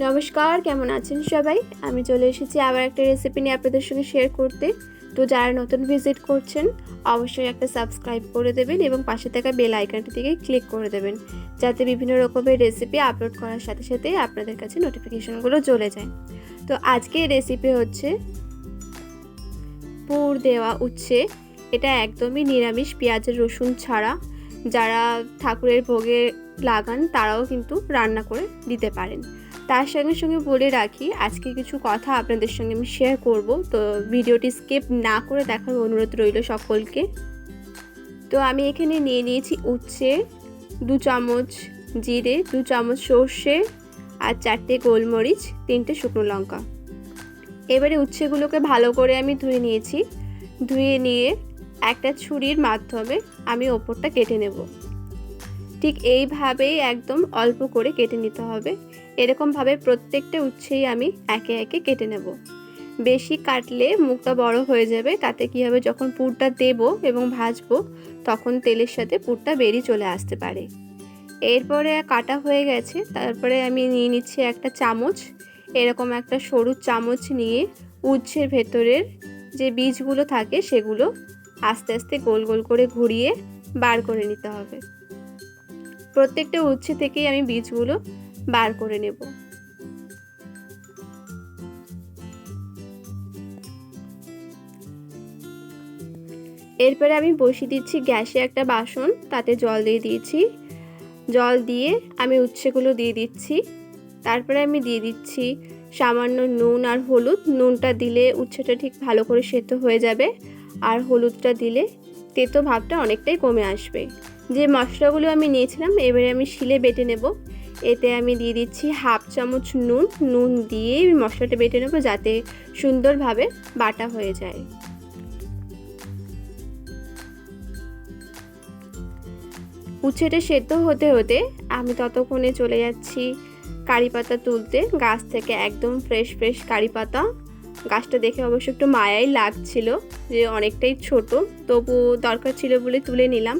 নমস্কার, কেমন আছেন সবাই? আমি চলে এসেছি আবার একটা রেসিপি নিয়ে আপনাদের সঙ্গে শেয়ার করতে। তো যারা নতুন ভিজিট করছেন অবশ্যই একটা সাবস্ক্রাইব করে দেবেন এবং পাশে থাকা বেল আইকনটি থেকে ক্লিক করে দেবেন, যাতে বিভিন্ন রকমের রেসিপি আপলোড করার সাথে সাথে আপনাদের কাছে নোটিফিকেশনগুলো চলে যায়। তো আজকের রেসিপি হচ্ছে পুর দেওয়া উচ্ছে। এটা একদমই নিরামিষ, পেঁয়াজ রসুন ছাড়া। যারা ঠাকুরের ভোগে লাগান তারাও কিন্তু রান্না করে দিতে পারেন। তার সঙ্গে সঙ্গে বলে রাখি, আজকে কিছু কথা আপনাদের সঙ্গে আমি শেয়ার করব, তো ভিডিওটি স্কিপ না করে দেখার অনুরোধ রইল সকলকে। তো আমি এখানে নিয়ে নিয়েছি উচ্ছে, 2 চামচ জিরে, 2 চামচ সর্ষে আর 4টে গোলমরিচ, 3টে শুকনো লঙ্কা। এবারে উচ্ছেগুলোকে ভালো করে আমি ধুয়ে নিয়েছি। ধুয়ে নিয়ে একটা ছুরির মাধ্যমে আমি ওপরটা কেটে নেব। ঠিক এইভাবেই একদম অল্প করে কেটে নিতে হবে। এরকমভাবে প্রত্যেকটা উচ্ছেই আমি একে একে কেটে নেব। বেশি কাটলে মুখটা বড় হয়ে যাবে, তাতে কী হবে, যখন পুরটা দেব এবং ভাজবো তখন তেলের সাথে পুরটা বেরিয়ে চলে আসতে পারে। এরপরে কাটা হয়ে গেছে, তারপরে আমি নিয়ে নিচ্ছি একটা চামচ। এরকম একটা সরু চামচ নিয়ে উচ্ছের ভেতরের যে বীজগুলো থাকে সেগুলো আস্তে আস্তে গোল গোল করে ঘুরিয়ে বার করে নিতে হবে। প্রত্যেকটা উচ্ছে থেকেই আমি বীজগুলো বার করে নেব। এরপরে আমি বসিয়ে দিচ্ছি গ্যাসে একটা বাসন, তাতে জল দিয়ে দিয়েছি। জল দিয়ে আমি উচ্ছেগুলো দিয়ে দিচ্ছি। তারপরে আমি দিয়ে দিচ্ছি সামান্য নুন আর হলুদ। নুনটা দিলে উচ্ছেটা ঠিক ভালো করে সেদ্ধ হয়ে যাবে, আর হলুদটা দিলে তেতো ভাবটা অনেকটাই কমে আসবে। যে মশলাগুলো আমি নিয়েছিলাম এবারে আমি শিলে বেটে নেব। এতে আমি দিয়ে দিচ্ছি 1/2 চামচ নুন। নুন দিয়ে মশলাটা বেটে নেব যাতে সুন্দরভাবে বাটা হয়ে যায়। উচ্ছেটা সেদ্ধ হতে হতে আমি ততক্ষণে চলে যাচ্ছি কারি পাতা তুলতে। গাছ থেকে একদম ফ্রেশ ফ্রেশ কারি পাতা। গাছটা দেখে অবশ্য একটু মায়াই লাগছিল, যে অনেকটাই ছোট, তবু দরকার ছিল বলে তুলে নিলাম।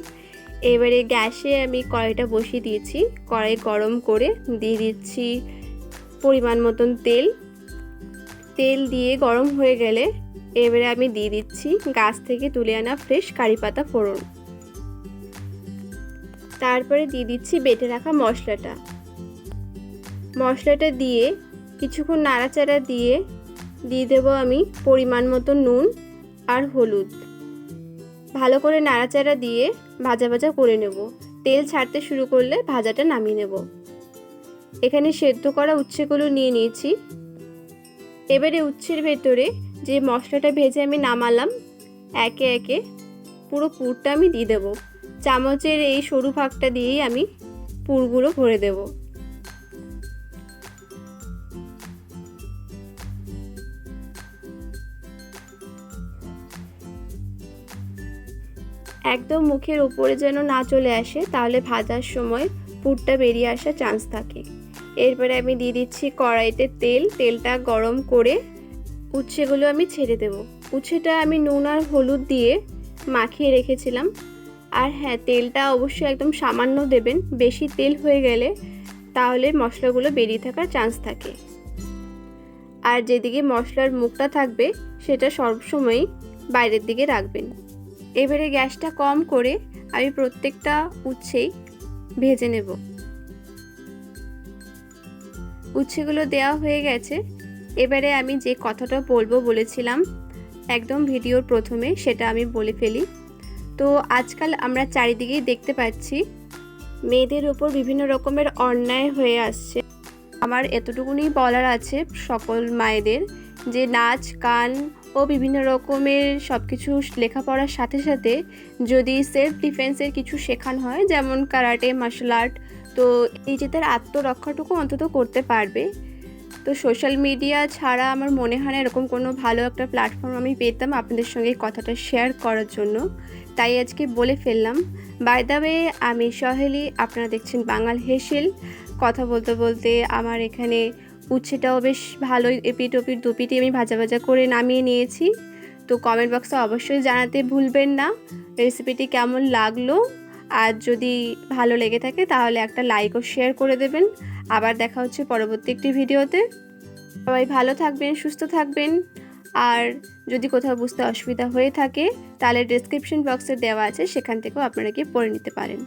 এবারে গ্যাসে আমি কড়াইটা বসিয়ে দিয়েছি। কড়াই গরম করে দিয়ে দিচ্ছি পরিমাণ মতন তেল। তেল দিয়ে গরম হয়ে গেলে এবারে আমি দিয়ে দিচ্ছি গাছ থেকে তুলে আনা ফ্রেশ কারি পাতা ফোড়ন। তারপরে দিয়ে দিচ্ছি বেটে রাখা মশলাটা। মশলাটা দিয়ে কিছুক্ষণ নাড়াচাড়া দিয়ে দেবো আমি পরিমাণ মতো নুন আর হলুদ। ভালো করে নাড়াচাড়া দিয়ে ভাজা ভাজা করে নেব। তেল ছাড়তে শুরু করলে ভাজাটা নামিয়ে নেব। এখানে সেদ্ধ করা উচ্ছেগুলো নিয়ে নিয়েছি। এবারে উচ্ছের ভেতরে যে মশলাটা ভেজে আমি নামালাম, একে একে পুরো পুরটা আমি দিয়ে দেবো। চামচের এই সরু ভাগটা দিয়েই আমি পুরগুলো ভরে দেব। একদম মুখের উপরে যেন না চলে আসে, তাহলে ভাজার সময় পুরটা বেরিয়ে আসার চান্স থাকে। এরপরে আমি দিয়ে দিচ্ছি কড়াইতে তেল। তেলটা গরম করে উচ্ছেগুলো আমি ছেড়ে দেব। উচ্ছেটা আমি নুন আর হলুদ দিয়ে মাখিয়ে রেখেছিলাম। আর হ্যাঁ, তেলটা অবশ্যই একদম সামান্য দেবেন। বেশি তেল হয়ে গেলে তাহলে মশলাগুলো বেরিয়ে থাকার চান্স থাকে। আর যেদিকে মশলার মুখটা থাকবে সেটা সবসময়ই বাইরের দিকে রাখবেন। এবারে গ্যাসটা কম করে আমি প্রত্যেকটা উচ্ছেই ভেজে নেব। উচ্ছেগুলো দেওয়া হয়ে গেছে। এবারে আমি যে কথাটা বলবো বলেছিলাম একদম ভিডিওর প্রথমে, সেটা আমি বলে ফেলি। তো আজকাল আমরা চারিদিকেই দেখতে পাচ্ছি মেয়েদের ওপর বিভিন্ন রকমের অন্যায় হয়ে আসছে। আমার এতটুকুনি বলার আছে সকল মায়েদের, যে নাচ গান ও বিভিন্ন রকমের সব কিছু লেখাপড়ার সাথে সাথে যদি সেলফ ডিফেন্সের কিছু শেখানো হয়, যেমন কারাটে, মার্শাল আর্ট, তো নিজেদের আত্মরক্ষাটুকু অন্তত করতে পারবে। তো সোশ্যাল মিডিয়া ছাড়া আমার মনে হয় না এরকম কোনো ভালো একটা প্ল্যাটফর্ম আমি পেতাম আপনাদের সঙ্গে এই কথাটা শেয়ার করার জন্য, তাই আজকে বলে ফেললাম। বাই দ্য ওয়ে, আমি সহেলি, আপনারা দেখছেন বাঙাল হেসেল। কথা বলতে বলতে আমার এখানে উচ্ছেটাও বেশ ভালোই এপিট ওপিট দুপিটি আমি ভাজা ভাজা করে নামিয়ে নিয়েছি। তো কমেন্ট বক্সে অবশ্যই জানাতে ভুলবেন না রেসিপিটি কেমন লাগলো। আর যদি ভালো লেগে থাকে তাহলে একটা লাইক ও শেয়ার করে দেবেন। আবার দেখা হচ্ছে পরবর্তী একটি ভিডিওতে। সবাই ভালো থাকবেন, সুস্থ থাকবেন। আর যদি কোথাও বুঝতে অসুবিধা হয়ে থাকে তাহলে ডেসক্রিপশন বক্সে দেওয়া আছে, সেখান থেকেও আপনারা গিয়ে পড়ে নিতে পারেন।